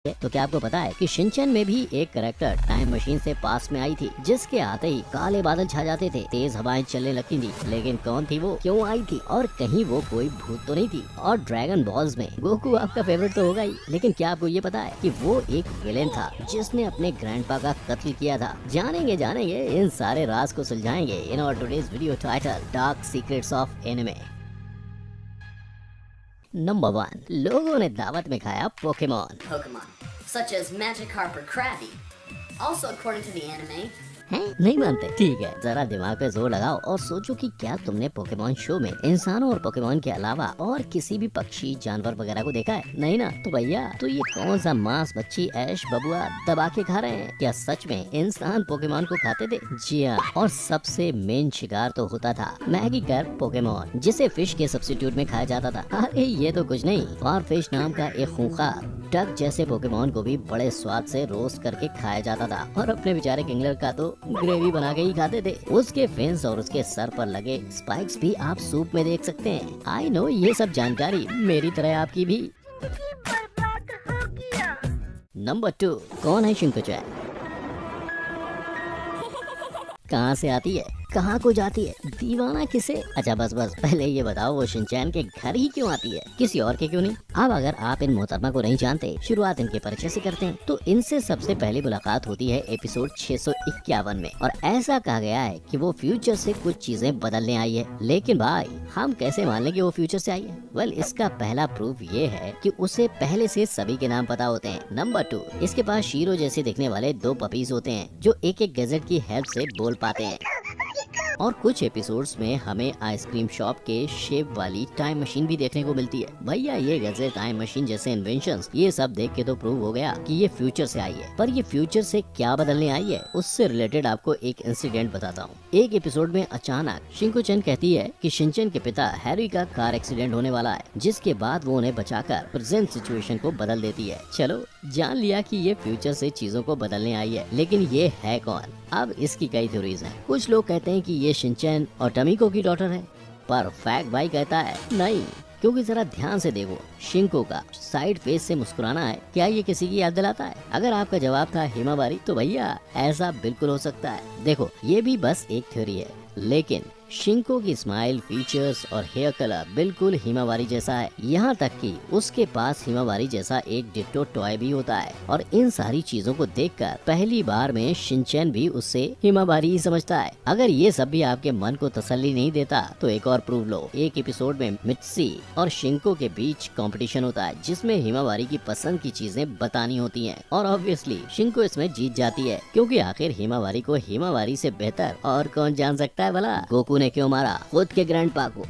तो क्या आपको पता है कि शिनचैन में भी एक कैरेक्टर टाइम मशीन से पास में आई थी, जिसके आते ही काले बादल छा जाते थे, तेज हवाएं चलने लगती थी। लेकिन कौन थी वो, क्यों आई थी, और कहीं वो कोई भूत तो नहीं थी। और ड्रैगन बॉल्स में गोकू आपका फेवरेट तो होगा ही, लेकिन क्या आपको ये पता है कि वो एक विलेन था जिसने अपने ग्रैंडपा का कत्ल किया था। जानेंगे इन सारे राज को सुलझाएंगे in our today's video title dark secrets of anime. Number 1, लोगों ने दावत में खाया Pokemon. Such as Magikarp or Krabby. Also, according to the anime, हैं? नहीं मानते? ठीक है, जरा दिमाग पे जोर लगाओ और सोचो कि क्या तुमने पोकेमॉन शो में इंसानों और पोकेमॉन के अलावा और किसी भी पक्षी जानवर वगैरह को देखा है? नहीं ना? तो भैया तो ये कौन सा मांस मच्छी ऐश बबुआ दबा के खा रहे हैं? क्या सच में इंसान पोकेमॉन को खाते थे? जी हाँ, और सबसे मेन शिकार तो होता था मैगिकर्प पोकेमॉन, जिसे फिश के सब्स्टिट्यूट में खाया जाता था। अरे ये तो कुछ नहीं, फारफिश नाम का एक खूंखार डक जैसे पोकेमॉन को भी बड़े स्वाद से रोस्ट करके खाया जाता था, और अपने बेचारे किंगलर का तो ग्रेवी बना के ही खाते थे। उसके फेंस और उसके सर पर लगे स्पाइक्स भी आप सूप में देख सकते हैं। आई नो ये सब जानकारी मेरी तरह आपकी भी। नंबर 2, कौन है शिंकुचैन? कहाँ से आती है, कहाँ को जाती है, दीवाना किसे? अच्छा बस पहले ये बताओ वो शिनचैन के घर ही क्यों आती है, किसी और के क्यों नहीं? अब अगर आप इन मोहतरमा को नहीं जानते, शुरुआत इनके परिचय से करते हैं। तो इनसे सबसे पहली मुलाकात होती है एपिसोड 651 में, और ऐसा कहा गया है कि वो फ्यूचर से कुछ चीजें बदलने आई है। लेकिन भाई हम कैसे मान लें कि वो फ्यूचर से आई है? वेल, इसका पहला प्रूफ ये है कि उसे पहले से सभी के नाम पता होते हैं। नंबर 2, इसके पास शीरो जैसे दिखने वाले 2 पपीज होते हैं जो एक एक गैजेट की हेल्प से बोल पाते हैं। और कुछ एपिसोड्स में हमें आइसक्रीम शॉप के शेप वाली टाइम मशीन भी देखने को मिलती है। भैया ये गैजेट, टाइम मशीन जैसे इन्वेंशंस, ये सब देख के तो प्रूव हो गया कि ये फ्यूचर से आई है। पर ये फ्यूचर से क्या बदलने आई है, उससे रिलेटेड आपको एक इंसिडेंट बताता हूँ। एक एपिसोड में अचानक शिंकुचैन कहती है कि शिनचैन के पिता हैरी का कार एक्सीडेंट होने वाला है, जिसके बाद वो उन्हें बचाकर प्रेजेंट सिचुएशन को बदल देती है। चलो जान लिया कि ये फ्यूचर से चीजों को बदलने आई है, लेकिन ये है कौन? अब इसकी कई थ्योरीज हैं। कुछ लोग कहते हैं कि ये शिनचैन और टमिको की डॉटर है, पर फैक्ट भाई कहता है नहीं, क्योंकि जरा ध्यान से देखो, शिंको का साइड फेस से मुस्कुराना है, क्या ये किसी की याद दिलाता है? अगर आपका जवाब था हिमावारी, तो भैया ऐसा बिल्कुल हो सकता है। देखो ये भी बस एक थ्योरी है, लेकिन शिंको की स्माइल, फीचर्स और हेयर कलर बिल्कुल हिमावारी जैसा है। यहाँ तक कि उसके पास हिमावारी जैसा एक डिट्टो टॉय भी होता है। और इन सारी चीजों को देखकर पहली बार में शिनचैन भी उससे हिमावारी ही समझता है। अगर ये सब भी आपके मन को तसल्ली नहीं देता, तो एक और प्रूफ लो। एक एपिसोड में मित्सी और शिंको के बीच कंपटीशन होता है, जिसमें हिमावारी की पसंद की चीजें बतानी होती है, और ऑब्वियसली शिंको इसमें जीत जाती है, क्योंकि आखिर हिमावारी को हिमावारी से बेहतर और कौन जान सकता है भला? गोकू ने क्यों मारा खुद के ग्रैंडपा को?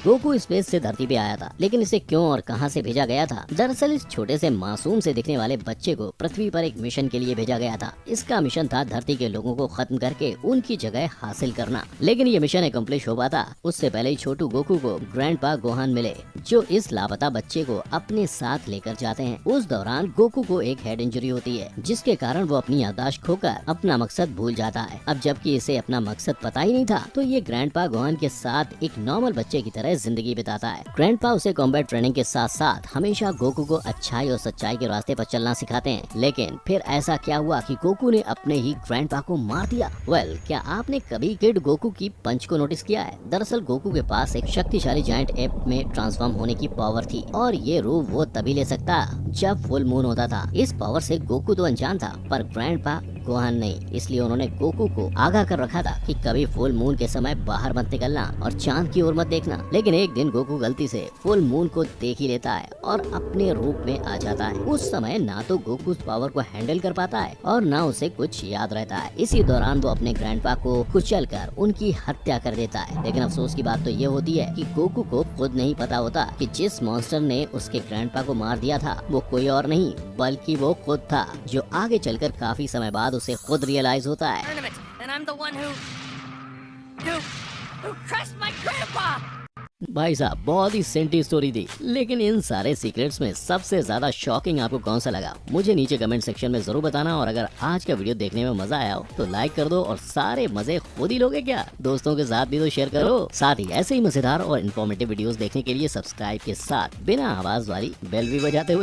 गोकू स्पेस से धरती पे आया था, लेकिन इसे क्यों और कहां से भेजा गया था? दरअसल इस छोटे से मासूम से दिखने वाले बच्चे को पृथ्वी पर एक मिशन के लिए भेजा गया था। इसका मिशन था धरती के लोगों को खत्म करके उनकी जगह हासिल करना। लेकिन ये मिशन एकम्प्लिश हो पाता उससे पहले ही छोटू गोकू को ग्रैंडपा गोहान मिले, जो इस लापता बच्चे को अपने साथ लेकर जाते हैं। उस दौरान गोकू को एक हेड इंजरी होती है, जिसके कारण वो अपनी याददाश्त खोकर अपना मकसद भूल जाता है। अब जबकि इसे अपना मकसद पता ही नहीं था, तो ये ग्रैंडपा गोहान के साथ एक नॉर्मल बच्चे की तरह जिंदगी बिताता है। ग्रैंडपा उसे कॉम्बैट ट्रेनिंग के साथ साथ हमेशा गोकू को अच्छाई और सच्चाई के रास्ते पर चलना सिखाते हैं। लेकिन फिर ऐसा क्या हुआ कि गोकू ने अपने ही ग्रैंडपा को मार दिया? वेल, क्या आपने कभी किड गोकू की पंच को नोटिस किया है? दरअसल गोकू के पास एक शक्तिशाली जायंट एप में ट्रांसफॉर्म होने की पावर थी, और ये रूप वो तभी ले सकता जब फुल मून होता था। इस पावर से गोकू तो अनजान था, पर ग्रैंडपा गोहान नहीं। इसलिए उन्होंने गोकू को आगाह कर रखा था कि कभी फुल मून के समय बाहर मत निकलना और चांद की ओर मत देखना। लेकिन एक दिन गोकू गलती से फुल मून को देख ही लेता है और अपने रूप में आ जाता है। उस समय ना तो गोकू उस पावर को हैंडल कर पाता है और ना उसे कुछ याद रहता है। इसी दौरान वो अपने ग्रैंडपा को कुचलकर उनकी हत्या कर देता है। लेकिन अफसोस की बात तो ये होती है कि गोकू को खुद नहीं पता होता कि जिस मॉन्स्टर ने उसके ग्रैंडपा को मार दिया था वो कोई और नहीं बल्कि वो खुद था, जो आगे चलकर काफी समय बाद उसे खुद रियलाइज होता है। भाई साहब बहुत ही सेंटी स्टोरी थी, लेकिन इन सारे सीक्रेट्स में सबसे ज्यादा शॉकिंग आपको कौन सा लगा? मुझे नीचे कमेंट सेक्शन में जरूर बताना। और अगर आज का वीडियो देखने में मजा आया हो तो लाइक कर दो, और सारे मजे खुद ही लोगे क्या? दोस्तों के साथ भी तो शेयर करो। साथ ही ऐसे ही मजेदार और इन्फॉर्मेटिव वीडियोस देखने के लिए सब्सक्राइब के साथ बिना आवाज वाली बेल भी बजाते हुए